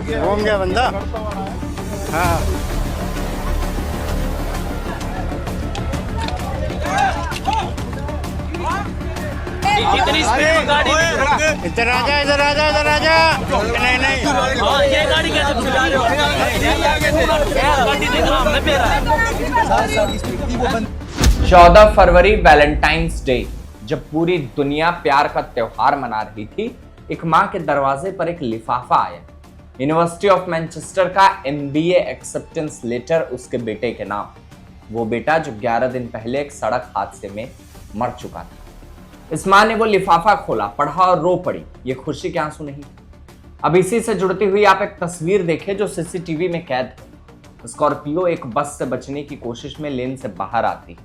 घूम गया बंदा। हाँ इतनी स्पीड में गाड़ी इधर आजा, इधर आजा, इधर आजा। नहीं नहीं, ये गाड़ी कैसे चला रहे हो? गाड़ी देख रहा हूं मैं मेरा। 14 फरवरी वैलेंटाइंस डे, जब पूरी दुनिया प्यार का त्योहार मना रही थी, एक मां के दरवाजे पर एक लिफाफा आया। यूनिवर्सिटी ऑफ मैनचेस्टर का MBA एक्सेप्टेंस लेटर उसके बेटे के नाम। वो बेटा जो 11 दिन पहले एक सड़क हादसे में मर चुका था। इस मां ने वो लिफाफा खोला, पढ़ा और रो पड़ी। ये खुशी के आंसू नहीं। अब इसी से जुड़ती हुई आप एक तस्वीर देखें जो CCTV में कैद है। स्कॉर्पियो एक बस से बचने की कोशिश में लेन से बाहर आती,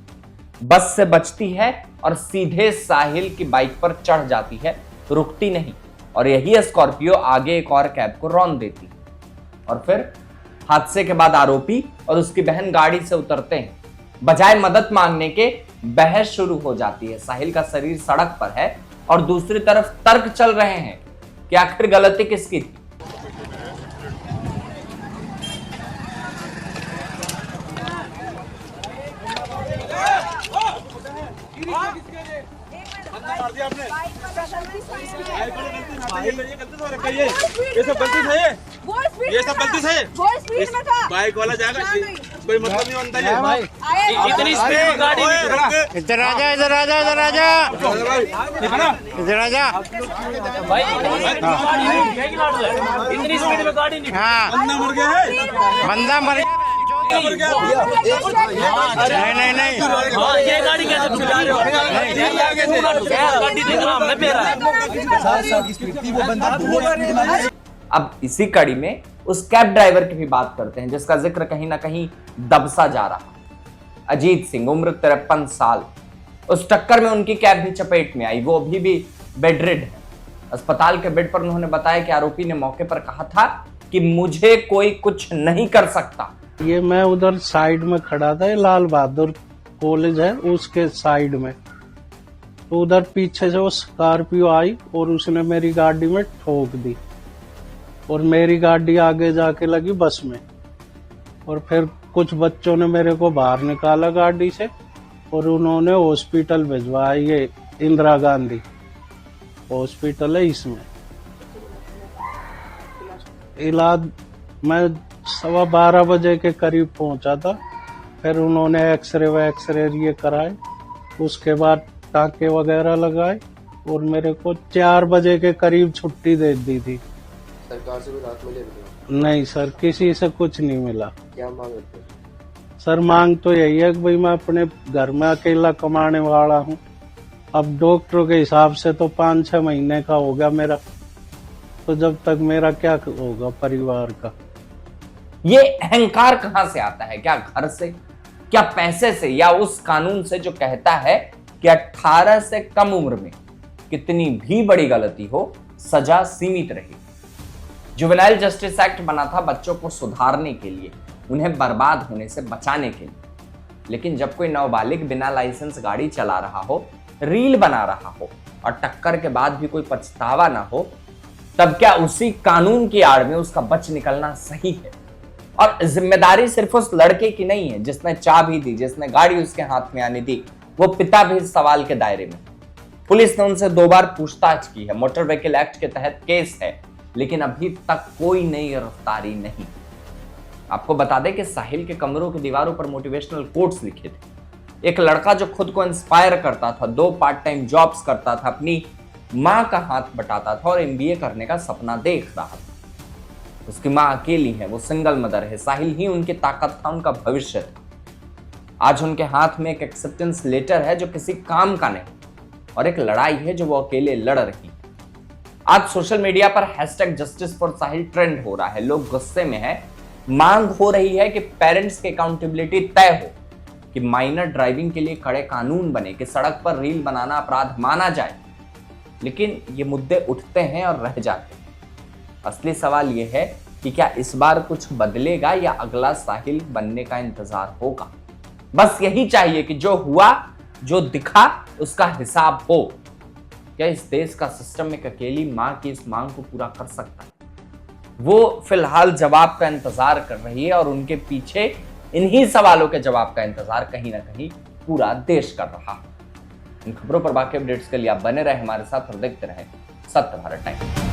बस से बचती है और सीधे साहिल की बाइक पर चढ़ जाती है, रुकती नहीं। और यही स्कॉर्पियो आगे एक और कैब को रौंद देती। और फिर हादसे के बाद आरोपी और उसकी बहन गाड़ी से उतरते हैं। बजाय मदद मांगने के बहस शुरू हो जाती है। साहिल का शरीर सड़क पर है और दूसरी तरफ तर्क चल रहे हैं कि आखिर गलती किसकी थी। ये सब गलती से बाइक वाला जाएगा, कोई मतलब नहीं बनता है भाई। इतनी स्पीड में गाड़ी इधर आजा, इधर आजा, इधर आजा, इधर आजा। भाई इतनी स्पीड में गाड़ी नहीं। हाँ बंदा मर गया है, बंदा मर गया। मर गया। नहीं नहीं नहीं, ये गाड़ी कैसे चला रहे हो? गाड़ी देख रहा हूं मैं मेरा। अब इसी कड़ी में उस कैब ड्राइवर की भी बात करते हैं जिसका जिक्र कहीं ना कहीं दबसा जा रहा। अजीत सिंह, उम्र 53 साल। उस टक्कर में उनकी कैब भी चपेट में आई। वो अभी भी बेडरिड है। अस्पताल के बेड पर उन्होंने बताया कि आरोपी ने मौके पर कहा था कि मुझे कोई कुछ नहीं कर सकता। ये मैं उधर साइड में खड़ा था, ये लाल बहादुर कॉलेज है उसके साइड में। तो उधर पीछे से वो स्कॉर्पियो आई और उसने मेरी गाड़ी में ठोक दी और मेरी गाड़ी आगे जाके लगी बस में। और फिर कुछ बच्चों ने मेरे को बाहर निकाला गाड़ी से और उन्होंने हॉस्पिटल भिजवाया। ये इंदिरा गांधी हॉस्पिटल है, इसमें इलाज। मैं 12:15 बजे के करीब पहुंचा था। फिर उन्होंने एक्सरे ये कराए, उसके बाद टाँके वगैरह लगाए और मेरे को 4 बजे के करीब छुट्टी दे दी थी। सरकार से भी राहत मिली? नहीं सर, किसी से कुछ नहीं मिला। क्या मांग रखते हैं? सर मांग तो यही है कि भाई मैं अपने घर में अकेला कमाने वाला हूँ। अब डॉक्टरों के हिसाब से तो 5-6 महीने का हो गया मेरा, तो जब तक मेरा क्या होगा परिवार का। ये अहंकार कहां से आता है? क्या घर से, क्या पैसे से, या उस कानून से जो कहता है कि 18 से कम उम्र में कितनी भी बड़ी गलती हो सजा सीमित रही। जुवेनाइल जस्टिस एक्ट बना था बच्चों को सुधारने के लिए, उन्हें बर्बाद होने से बचाने के लिए। लेकिन जब कोई नाबालिग बिना लाइसेंस गाड़ी चला रहा हो, रील बना रहा हो और टक्कर के बाद भी कोई पछतावा ना हो, तब क्या उसी कानून की आड़ में उसका बच निकलना सही है? और जिम्मेदारी सिर्फ उस लड़के की नहीं है जिसने चाबी दी, जिसने गाड़ी उसके हाथ में आने दी। वो पिता भी इस सवाल के दायरे में। पुलिस ने उनसे 2 बार पूछताछ की है, मोटर व्हीकल एक्ट के तहत केस है, लेकिन अभी तक कोई नई गिरफ्तारी नहीं। आपको बता दें कि साहिल के कमरों की दीवारों पर मोटिवेशनल कोट्स लिखे थे। एक लड़का जो खुद को इंस्पायर करता था, 2 पार्ट टाइम जॉब्स करता था, अपनी मां का हाथ बटाता था और MBA करने का सपना देख रहा था। उसकी मां अकेली है, वो सिंगल मदर है। साहिल ही उनकी ताकत था, उनका भविष्य था। आज उनके हाथ में एक एक्सेप्टेंस लेटर है जो किसी काम का नहीं, और एक लड़ाई है जो वो अकेले लड़ रही। आज सोशल मीडिया पर #जस्टिस फॉर साहिल ट्रेंड हो रहा है। लोग गुस्से में हैं। मांग हो रही है कि पेरेंट्स की अकाउंटेबिलिटी तय हो, कि माइनर ड्राइविंग के लिए कड़े कानून बने, कि सड़क पर रील बनाना अपराध माना जाए। लेकिन ये मुद्दे उठते हैं और रह जाते हैं। असली सवाल यह है कि क्या इस बार कुछ बदलेगा या अगला साहिल बनने का इंतजार होगा? बस यही चाहिए कि जो हुआ, जो दिखा, उसका हिसाब हो। क्या इस देश का सिस्टम एक अकेली मां की इस मांग को पूरा कर सकता है? वो फिलहाल जवाब का इंतजार कर रही है और उनके पीछे इन्हीं सवालों के जवाब का इंतजार कहीं ना कहीं पूरा देश कर रहा। इन खबरों पर बाकी अपडेट्स के लिए आप बने रहे हमारे साथ और देखते रहे सत्य भारत टाइम्स।